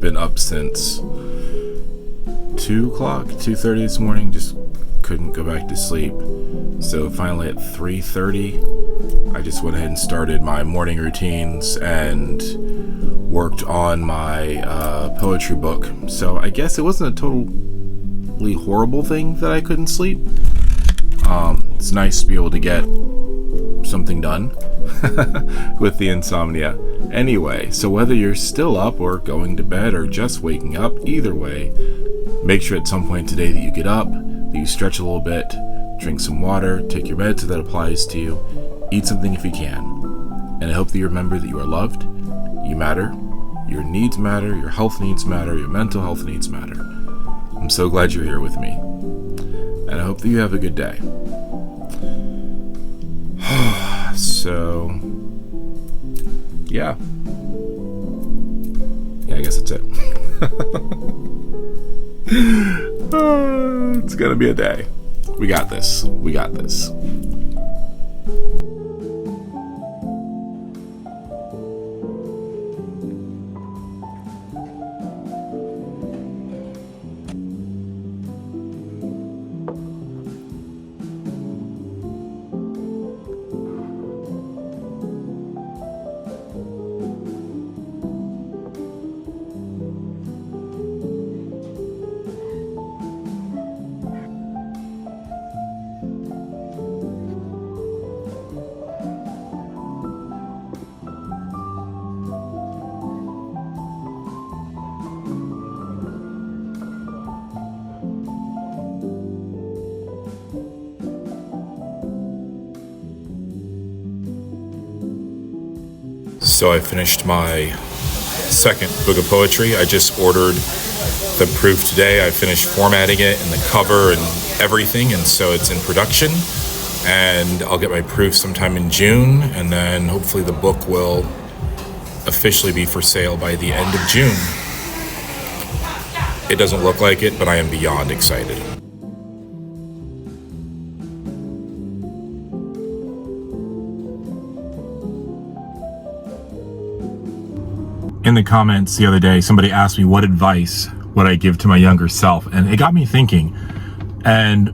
been up since 2 o'clock, 2:30 this morning. Just couldn't go back to sleep. So finally at 3:30, I just went ahead and started my morning routines and worked on my poetry book. So I guess it wasn't a totally horrible thing that I couldn't sleep. It's nice to be able to get something done with the insomnia. Anyway, so whether you're still up or going to bed or just waking up, either way, make sure at some point today that you get up, that you stretch a little bit, drink some water, take your meds if that applies to you, eat something if you can. And I hope that you remember that you are loved, you matter, your needs matter, your health needs matter, your mental health needs matter. I'm so glad you're here with me. And I hope that you have a good day. So, yeah, I guess that's it. It's gonna be a day. We got this. So I finished my second book of poetry. I just ordered the proof today. I finished formatting it and the cover and everything, and so it's in production. And I'll get my proof sometime in June, and then hopefully the book will officially be for sale by the end of June. It doesn't look like it, but I am beyond excited. In the comments the other day, somebody asked me what advice would I give to my younger self, and it got me thinking. And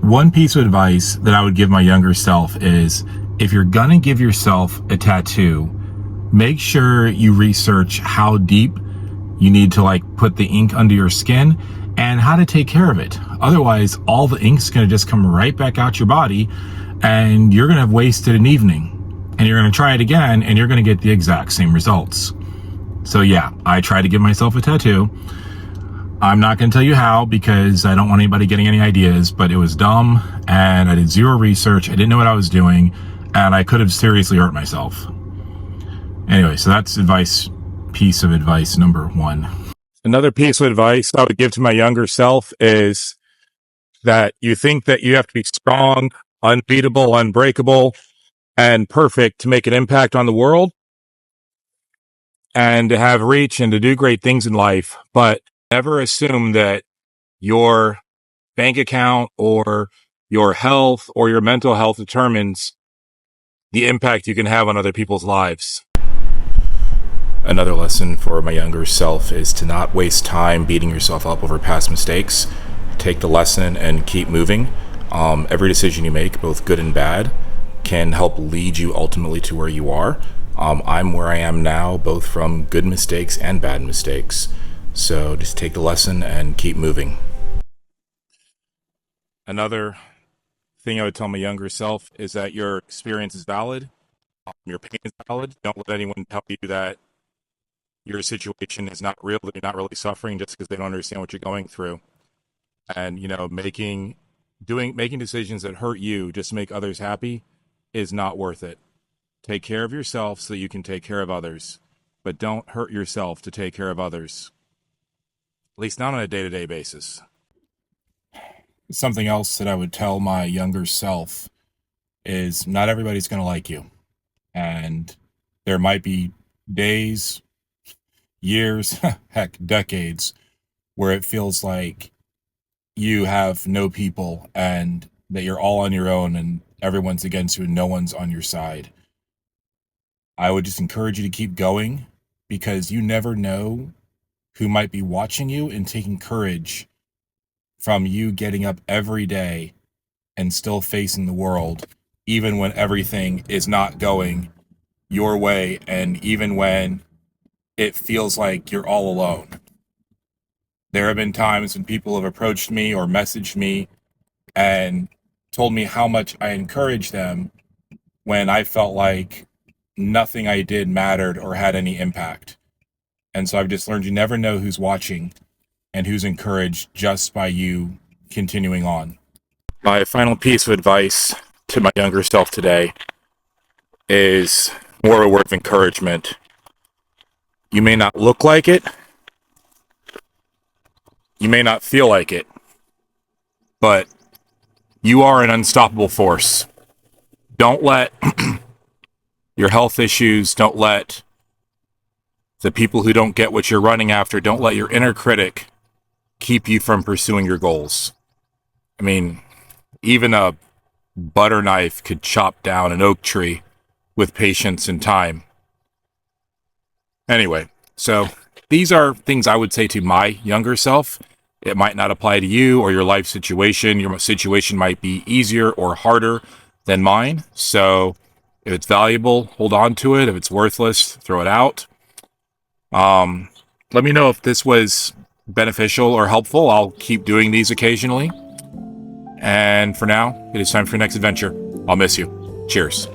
one piece of advice that I would give my younger self is, if you're gonna give yourself a tattoo, make sure you research how deep you need to put the ink under your skin and how to take care of it. Otherwise, all the ink's gonna just come right back out your body, and you're gonna have wasted an evening, and you're gonna try it again, and you're gonna get the exact same results. So yeah, I tried to give myself a tattoo. I'm not going to tell you how, because I don't want anybody getting any ideas, but it was dumb, and I did zero research. I didn't know what I was doing, and I could have seriously hurt myself. Anyway, so that's piece of advice number one. Another piece of advice I would give to my younger self is that you think that you have to be strong, unbeatable, unbreakable, and perfect to make an impact on the world, and to have reach and to do great things in life, but never assume that your bank account or your health or your mental health determines the impact you can have on other people's lives. Another lesson for my younger self is to not waste time beating yourself up over past mistakes. Take the lesson and keep moving. Every decision you make, both good and bad, can help lead you ultimately to where you are. I'm where I am now, both from good mistakes and bad mistakes. So just take the lesson and keep moving. Another thing I would tell my younger self is that your experience is valid. Your pain is valid. Don't let anyone tell you that your situation is not real, that you're not really suffering just because they don't understand what you're going through. And, making decisions that hurt you just to make others happy is not worth it. Take care of yourself so that you can take care of others, but don't hurt yourself to take care of others. At least not on a day-to-day basis. Something else that I would tell my younger self is not everybody's going to like you. And there might be days, years, heck, decades, where it feels like you have no people and that you're all on your own and everyone's against you and no one's on your side. I would just encourage you to keep going, because you never know who might be watching you and taking courage from you getting up every day and still facing the world, even when everything is not going your way and even when it feels like you're all alone. There have been times when people have approached me or messaged me and told me how much I encouraged them when I felt like nothing I did mattered or had any impact. And so I've just learned you never know who's watching and who's encouraged just by you continuing on. My final piece of advice to my younger self today is more a word of encouragement. You may not look like it, you may not feel like it, but you are an unstoppable force. Don't let your health issues, don't let the people who don't get what you're running after, don't let your inner critic keep you from pursuing your goals. I mean, even a butter knife could chop down an oak tree with patience and time. Anyway, so these are things I would say to my younger self. It might not apply to you or your life situation. Your situation might be easier or harder than mine. So if it's valuable, hold on to it. If it's worthless, throw it out. Let me know if this was beneficial or helpful. I'll keep doing these occasionally. And for now, it is time for your next adventure. I'll miss you. Cheers.